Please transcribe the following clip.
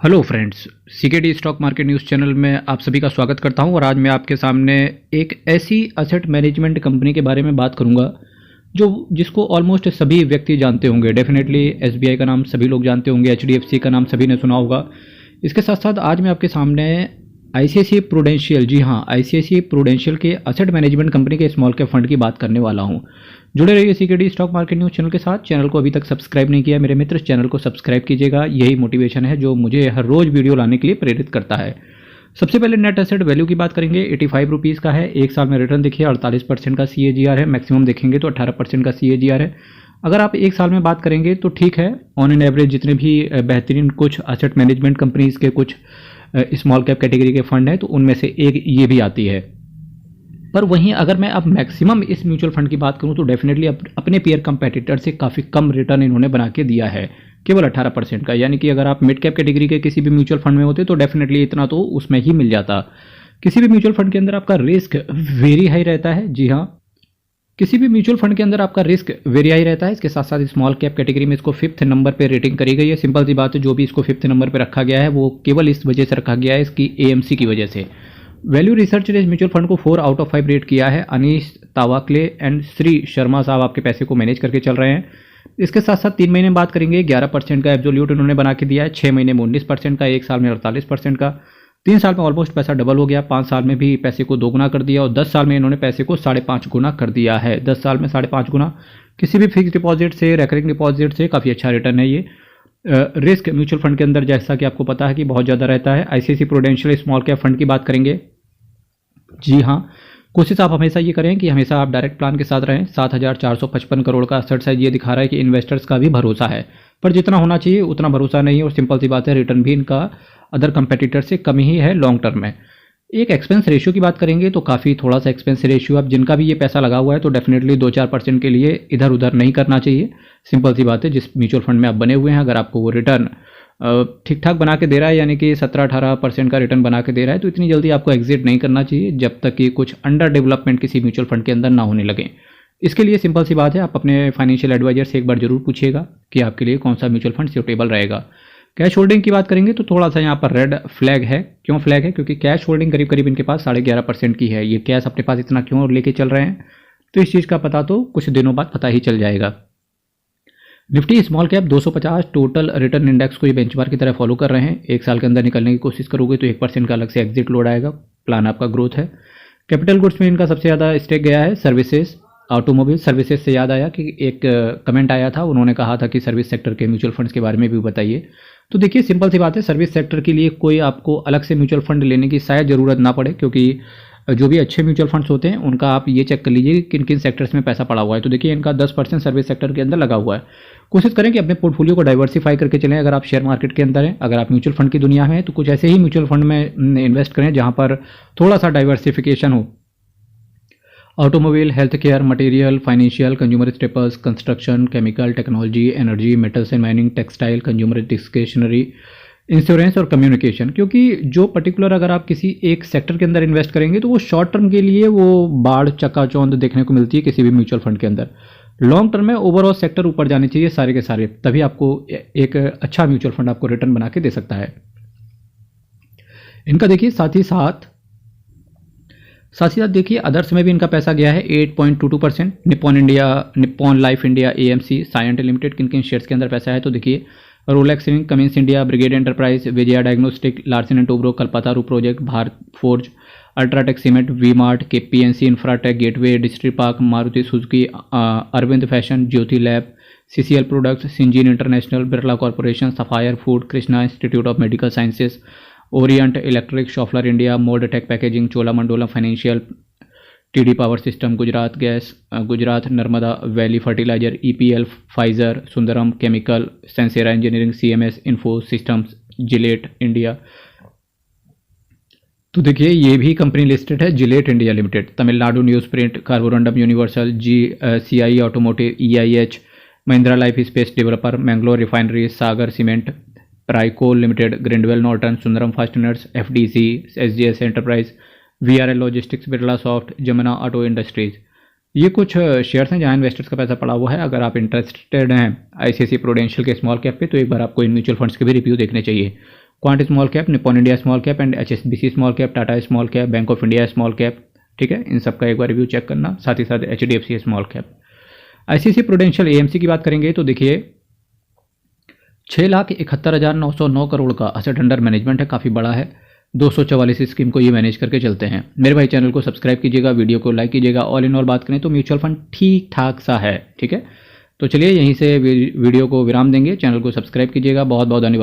Hello friends, CKD stock market news channel में आप सभी का स्वागत करता हूं। और आज मैं आपके सामने एक ऐसी असेट मैनेजमेंट कंपनी के बारे में बात करूंगा जो जिसको ऑलमोस्ट सभी व्यक्ति जानते होंगे। डेफिनेटली एसबीआई का नाम सभी लोग जानते होंगे, एचडीएफसी का नाम सभी ने सुना होगा। इसके साथ साथ आज मैं आपके सामने आईसीआईसीआई प्रूडेंशियल, जी हाँ, आईसीआईसीआई प्रूडेंशियल के असेट मैनेजमेंट कंपनी के स्मॉल कैप फंड की बात करने वाला हूँ। जुड़े रहिए CKD stock market news channel के साथ। चैनल को अभी तक सब्सक्राइब नहीं किया मेरे मित्र, चैनल को सब्सक्राइब कीजिएगा। यही मोटिवेशन है जो मुझे हर रोज़ वीडियो लाने के लिए प्रेरित करता है। सबसे पहले नेट एसेट वैल्यू की बात करेंगे। 85 रुपीज़ का है। एक साल में रिटर्न देखिए 48% का CAGR है। मैक्सिमम देखेंगे तो 18% का CAGR है। अगर आप एक साल में बात करेंगे तो ठीक है, ऑन एन एवरेज जितने भी बेहतरीन कुछ असेट मैनेजमेंट कंपनीज के कुछ स्मॉल कैप कैटेगरी के फंड हैं तो उनमें से एक ये भी आती है। पर वहीं अगर मैं अब मैक्सिमम इस म्यूचुअल फंड की बात करूं तो डेफिनेटली अपने पीयर कंपेटिटर से काफ़ी कम रिटर्न इन्होंने बना के दिया है, केवल 18% का। यानी कि अगर आप मिड कैप कैटेगरी के किसी भी म्यूचुअल फंड में होते तो डेफिनेटली इतना तो उसमें ही मिल जाता। किसी भी म्यूचुअल फंड के अंदर आपका रिस्क वेरी हाई रहता है। जी हाँ, किसी भी म्यूचुअल फंड के अंदर आपका रिस्क वेरी हाई रहता है। इसके साथ साथ स्मॉल कैप कैटेगरी में इसको 5th नंबर पे रेटिंग करी गई है। सिंपल सी बात है, जो भी इसको 5th नंबर पे रखा गया है वो केवल इस वजह से रखा गया है, इसकी AMC की वजह से। वैल्यू रिसर्च ने इस म्यूचुअल फंड को 4 आउट ऑफ 5 रेट किया है। अनीश तावाकले एंड श्री शर्मा साहब आपके पैसे को मैनेज करके चल रहे हैं। इसके साथ साथ 3 महीने में बात करेंगे, 11% का एब्सोल्यूट उन्होंने बना के दिया है। 6 महीने में 19% का, एक साल में 48% का। 3 साल में ऑलमोस्ट पैसा डबल हो गया। 5 साल में भी पैसे को 2 गुना कर दिया और 10 साल में इन्होंने पैसे को 5.5 गुना कर दिया है। 10 साल में 5.5 गुना। किसी भी फिक्स डिपॉजिट से, रेकरिंग डिपॉजिट से काफ़ी अच्छा रिटर्न है ये। रिस्क म्यूचुअल फंड के अंदर जैसा कि आपको पता है कि बहुत ज़्यादा रहता है। ICICI prudential small cap fund की बात करेंगे। जी हाँ, कोशिश आप हमेशा ये करें कि हमेशा आप डायरेक्ट प्लान के साथ रहें। 7,455 करोड़ का असेट साइज ये दिखा रहा है कि इन्वेस्टर्स का भी भरोसा है, पर जितना होना चाहिए उतना भरोसा नहीं है। और सिंपल सी बात है, रिटर्न भी इनका अदर कंपेटिटर से कम ही है लॉन्ग टर्म में। एक एक्सपेंस रेशियो की बात करेंगे तो काफ़ी थोड़ा सा एक्सपेंस रेशियो, अब जिनका भी ये पैसा लगा हुआ है तो डेफिनेटली 2-4% के लिए इधर उधर नहीं करना चाहिए। सिंपल सी बात है, जिस म्यूचुअल फंड में आप बने हुए हैं अगर आपको वो रिटर्न ठीक ठाक बना के दे रहा है, यानी कि 17-18% का रिटर्न बना के दे रहा है, तो इतनी जल्दी आपको एग्जिट नहीं करना चाहिए जब तक कि कुछ अंडर डेवलपमेंट किसी म्यूचुअल फंड के अंदर ना होने लगे। इसके लिए सिंपल सी बात है, आप अपने फाइनेंशियल एडवाइजर से एक बार जरूर पूछिएगा कि आपके लिए कौन सा म्यूचुअल फंड सूटेबल रहेगा। कैश होल्डिंग की बात करेंगे तो थोड़ा सा यहाँ पर रेड फ्लैग है। क्यों फ्लैग है? क्योंकि कैश होल्डिंग करीब करीब इनके पास 11.5% की है। ये कैश अपने पास इतना क्यों लेके चल रहे हैं, तो इस चीज़ का पता तो कुछ दिनों बाद पता ही चल जाएगा। Nifty small cap 250 total return index को ये बेंचमार्क की तरह फॉलो कर रहे हैं। एक साल के अंदर निकलने की कोशिश करोगे तो 1% का अलग से एग्जिट लोड आएगा। प्लान आपका ग्रोथ है। कैपिटल गुड्स में इनका सबसे ज़्यादा स्टेक गया है। सर्विसेज, ऑटोमोबाइल सर्विसेज से याद आया कि एक कमेंट आया था, उन्होंने कहा था कि सर्विस सेक्टर के म्यूचुअल फंड्स के बारे में भी बताइए। तो देखिए, सिंपल सी बात है, सर्विस सेक्टर के लिए कोई आपको अलग से म्यूचुअल फंड लेने की शायद ज़रूरत ना पड़े, क्योंकि जो भी अच्छे म्यूचुअल फंड्स होते हैं उनका आप ये चेक कर लीजिए किन किन सेक्टर्स में पैसा पड़ा हुआ है। तो देखिए, इनका 10% सर्विस सेक्टर के अंदर लगा हुआ है। कोशिश करें कि अपने पोर्टफोलियो को डाइवर्सिफाई करके चलें। अगर आप शेयर मार्केट के अंदर हैं, अगर आप म्यूचुअल फंड की दुनिया में हैं, तो कुछ ऐसे ही म्यूचुअल फंड में इन्वेस्ट करें जहां पर थोड़ा सा डाइवर्सिफिकेशन हो। Automobile, health care, material, financial, consumer staples, construction, chemical, technology, energy, metals and mining, textile, consumer discretionary, insurance और कम्युनिकेशन। क्योंकि जो पर्टिकुलर अगर आप किसी एक सेक्टर के अंदर इन्वेस्ट करेंगे तो वो शॉर्ट टर्म के लिए वो बाढ़ चकाचौंध देखने को मिलती है किसी भी म्यूचुअल फंड के अंदर। लॉन्ग टर्म में ओवरऑल सेक्टर ऊपर जाने चाहिए सारे के सारे, तभी आपको एक अच्छा म्यूचुअल फंड आपको रिटर्न बना के दे सकता है। इनका देखिए साथ ही साथ देखिए अदर्स में भी इनका पैसा गया है 8.22%। Nippon Life India, AMC, Cyient Limited, किन किन शेयर्स के अंदर पैसा है तो देखिए Rolex, Cummins India, Brigade Enterprise, Vijaya Diagnostic, Larsen and Toubro, Kalpataru Project, Bharat Forge, UltraTech Cement, V Mart, KPNC Infratech, Gateway, District Park, Maruti Suzuki, Arvind Fashion, Jyoti Lab, CCL Products, Syngene International, Birla Corporation, Sapphire Food, Krishna Institute of Medical Sciences, Orient Electric, Schaeffler India, Mould Tech Packaging, Cholamandalam financial, TD Power System, Gujarat Gas, Gujarat Narmada Valley Fertilizer, EPL, Pfizer, Sundaram Chemical, Sansera Engineering, CMS Info Systems, Gillette India. तो देखिए, ये भी company listed है, Gillette India Limited, Tamil Nadu News Print, Carborundum Universal, CI Automotive, EIH, Mahindra Life Space Developer, Mangalore Refinery, Sagar Cement, Pricol Limited, Grindwell Norton, Sundaram Fasteners, FDC, SGS Enterprise, VRL Logistics, Birla Soft, Jamna Auto Industries. ये कुछ shares हैं जहां investors का पैसा पड़ा हुआ है। अगर आप इंटरेस्टेड हैं आईसीआईसीआई प्रूडेंशियल के स्मॉल कैप पे तो एक बार आपको इन म्यूचुअल फंड्स के भी रिव्यू देखने चाहिए। Quant small cap, Nippon India small cap and HSBC small cap, Tata small cap, bank of India small cap, ठीक है, इन सब का एक बार रिव्यू चेक करना, साथ ही साथ HDFC small cap. ICICI prudential AMC की बात करेंगे तो देखिए 6,71,909 करोड़ का असेट अंडर मैनेजमेंट है, काफ़ी बड़ा है। 244 स्कीम को ये मैनेज करके चलते हैं। मेरे भाई चैनल को सब्सक्राइब कीजिएगा, वीडियो को लाइक कीजिएगा। ऑल इन ऑल बात करें तो म्यूचुअल फंड ठीक ठाक सा है, ठीक है। तो चलिए यहीं से वीडियो को विराम देंगे। चैनल को सब्सक्राइब कीजिएगा। बहुत बहुत धन्यवाद।